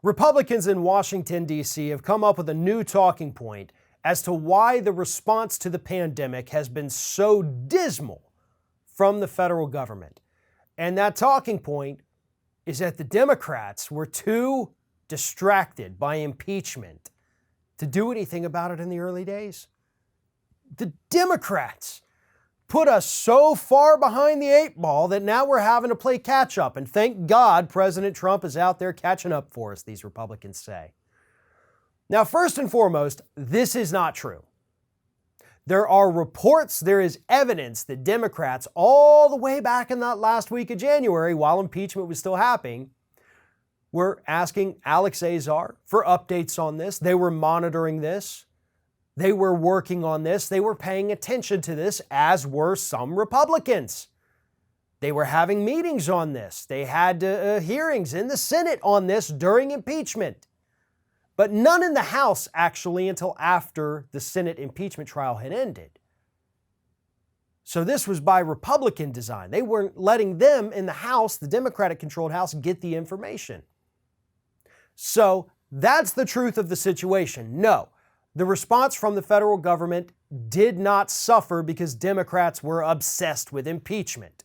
Republicans in Washington, D.C. have come up with a new talking point as to why the response to the pandemic has been so dismal from the federal government. And that talking point is that the Democrats were too distracted by impeachment to do anything about it in the early days. The Democrats put us so far behind the eight ball that now we're having to play catch up. And thank God President Trump is out there catching up for us, these Republicans say. Now, first and foremost, this is not true. There are reports, there is evidence that Democrats all the way back in that last week of January, while impeachment was still happening, were asking Alex Azar for updates on this. They were monitoring this. They were working on this. They were paying attention to this, as were some Republicans. They were having meetings on this. They had hearings in the Senate on this during impeachment. But none in the House, actually, until after the Senate impeachment trial had ended. So this was by Republican design. They weren't letting them in the House, the Democratic-controlled House, get the information. So that's the truth of the situation. No. The response from the federal government did not suffer because Democrats were obsessed with impeachment.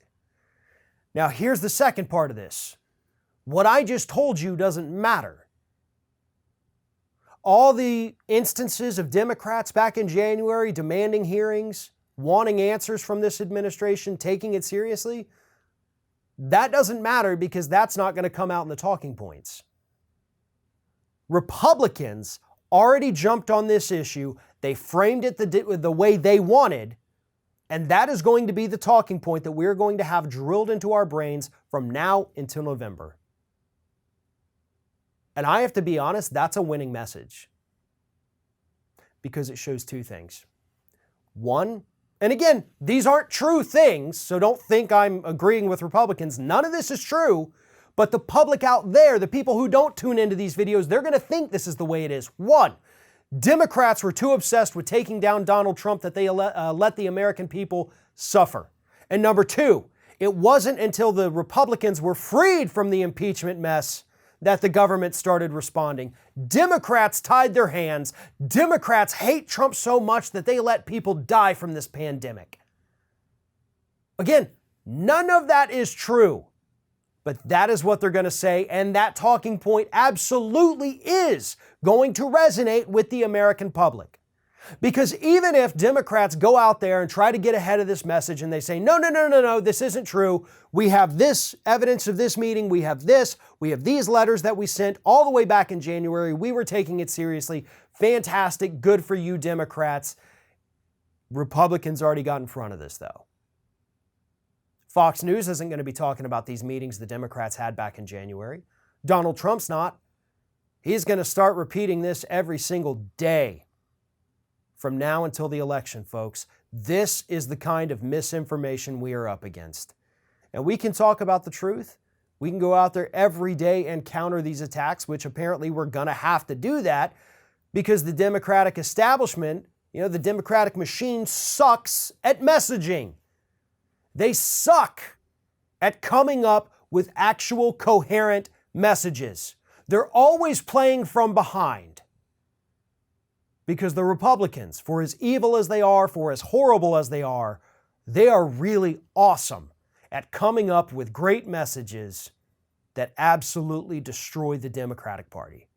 Now, here's the second part of this. What I just told you doesn't matter. All the instances of Democrats back in January demanding hearings, wanting answers from this administration, taking it seriously, that doesn't matter because that's not going to come out in the talking points. Republicans already jumped on this issue. They framed it the way they wanted, and that is going to be the talking point that we're going to have drilled into our brains from now until November. And I have to be honest, that's a winning message because it shows two things. One, and again, these aren't true things, so don't think I'm agreeing with Republicans. None of this is true. But the public out there, the people who don't tune into these videos, they're going to think this is the way it is. One, Democrats were too obsessed with taking down Donald Trump that they let the American people suffer. And number two, it wasn't until the Republicans were freed from the impeachment mess that the government started responding. Democrats tied their hands. Democrats hate Trump so much that they let people die from this pandemic. Again, none of that is true. But that is what they're going to say, and that talking point absolutely is going to resonate with the American public. Because even if Democrats go out there and try to get ahead of this message and they say, no, this isn't true. We have this evidence of this meeting. We have these letters that we sent all the way back in January. We were taking it seriously. Fantastic. Good for you, Democrats. Republicans already got in front of this, though. Fox News isn't going to be talking about these meetings the Democrats had back in January. Donald Trump's not. He's going to start repeating this every single day from now until the election, folks. This is the kind of misinformation we are up against. And we can talk about the truth. We can go out there every day and counter these attacks, which apparently we're going to have to do that because the Democratic establishment, the Democratic machine sucks at messaging. They suck at coming up with actual coherent messages. They're always playing from behind because the Republicans, for as evil as they are, for as horrible as they are really awesome at coming up with great messages that absolutely destroy the Democratic Party.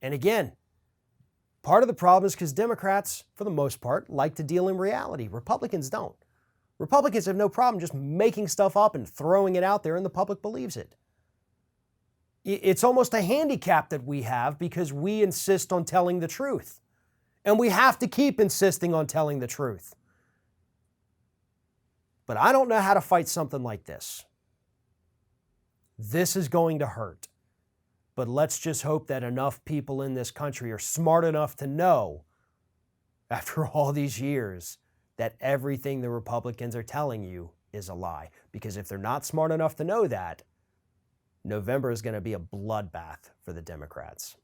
And again, part of the problem is because Democrats, for the most part, like to deal in reality. Republicans don't. Republicans have no problem just making stuff up and throwing it out there and the public believes it. It's almost a handicap that we have because we insist on telling the truth. And we have to keep insisting on telling the truth. But I don't know how to fight something like this. This is going to hurt. But let's just hope that enough people in this country are smart enough to know, after all these years, that everything the Republicans are telling you is a lie. Because if they're not smart enough to know that, November is going to be a bloodbath for the Democrats.